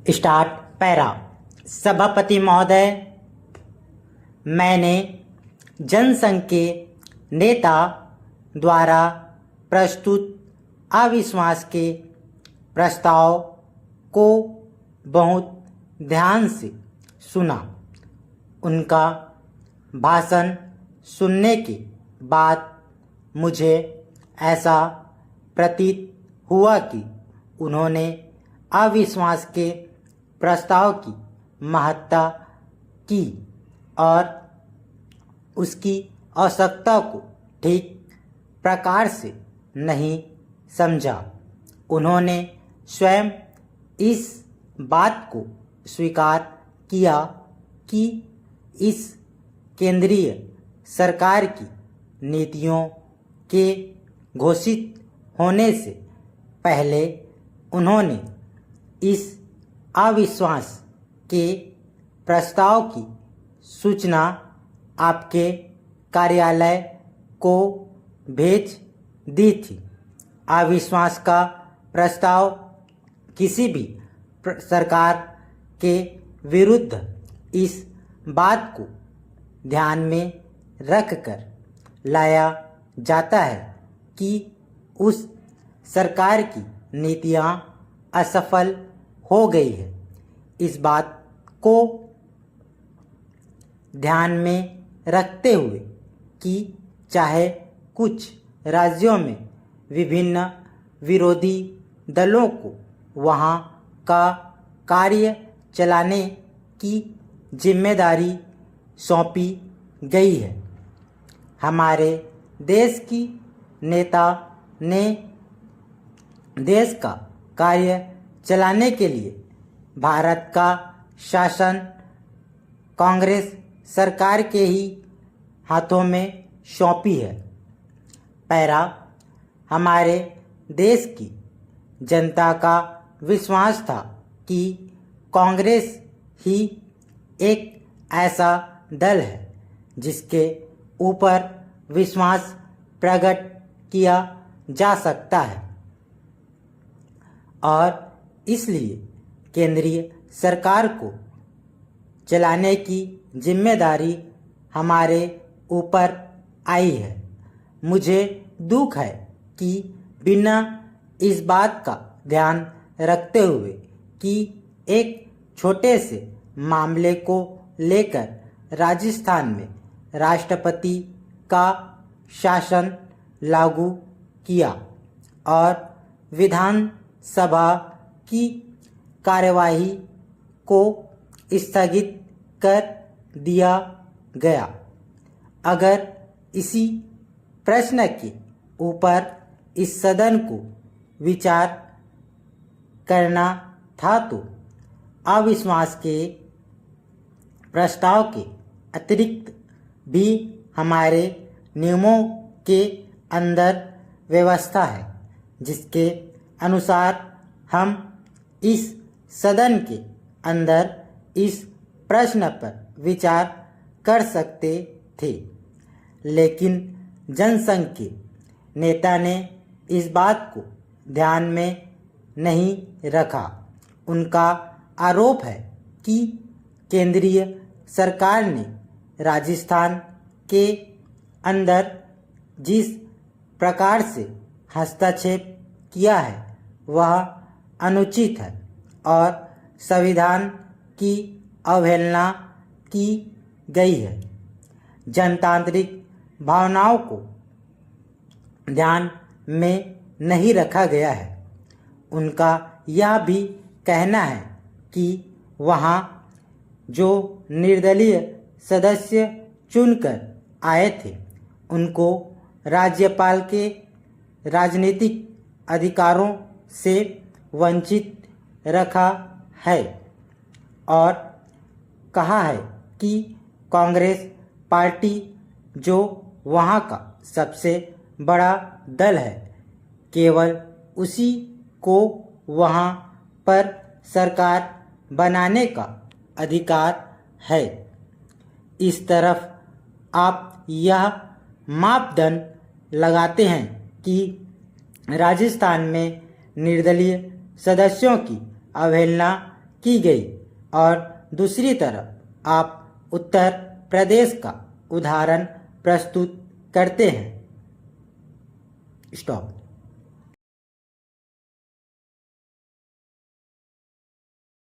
Start para. सभापति महोदय, मैंने जनसंघ के नेता द्वारा प्रस्तुत अविश्वास के प्रस्ताव को बहुत ध्यान से सुना। उनका भाषण सुनने के बाद मुझे ऐसा प्रतीत हुआ कि उन्होंने अविश्वास के प्रस्ताव की महत्ता की और उसकी आवश्यकता को ठीक प्रकार से नहीं समझा। उन्होंने स्वयं इस बात को स्वीकार किया कि इस केंद्रीय सरकार की नीतियों के घोषित होने से पहले उन्होंने इस अविश्वास के प्रस्ताव की सूचना आपके कार्यालय को भेज दी थी। अविश्वास का प्रस्ताव किसी भी सरकार के विरुद्ध इस बात को ध्यान में रखकर लाया जाता है कि उस सरकार की नीतियां असफल हो गई है। इस बात को ध्यान में रखते हुए कि चाहे कुछ राज्यों में विभिन्न विरोधी दलों को वहां का कार्य चलाने की जिम्मेदारी सौंपी गई है, हमारे देश की नेता ने देश का कार्य चलाने के लिए भारत का शासन कांग्रेस सरकार के ही हाथों में सौंपी है। पैरा। हमारे देश की जनता का विश्वास था कि कांग्रेस ही एक ऐसा दल है जिसके ऊपर विश्वास प्रकट किया जा सकता है और इसलिए केंद्रीय सरकार को चलाने की जिम्मेदारी हमारे ऊपर आई है। मुझे दुख है कि बिना इस बात का ध्यान रखते हुए कि एक छोटे से मामले को लेकर राजस्थान में राष्ट्रपति का शासन लागू किया और विधानसभा की कार्यवाही को स्थगित कर दिया गया। अगर इसी प्रश्न के ऊपर इस सदन को विचार करना था तो अविश्वास के प्रस्ताव के अतिरिक्त भी हमारे नियमों के अंदर व्यवस्था है जिसके अनुसार हम इस सदन के अंदर इस प्रश्न पर विचार कर सकते थे, लेकिन जनसंघ के नेता ने इस बात को ध्यान में नहीं रखा। उनका आरोप है कि केंद्रीय सरकार ने राजस्थान के अंदर जिस प्रकार से हस्तक्षेप किया है वह अनुचित है और संविधान की अवहेलना की गई है। जनतांत्रिक भावनाओं को ध्यान में नहीं रखा गया है। उनका यह भी कहना है कि वहाँ जो निर्दलीय सदस्य चुनकर आए थे उनको राज्यपाल के राजनीतिक अधिकारों से वंचित रखा है और कहा है कि कांग्रेस पार्टी जो वहाँ का सबसे बड़ा दल है केवल उसी को वहाँ पर सरकार बनाने का अधिकार है। इस तरफ आप यह मापदंड लगाते हैं कि राजस्थान में निर्दलीय सदस्यों की अवहेलना की गई और दूसरी तरफ आप उत्तर प्रदेश का उदाहरण प्रस्तुत करते हैं। स्टॉप।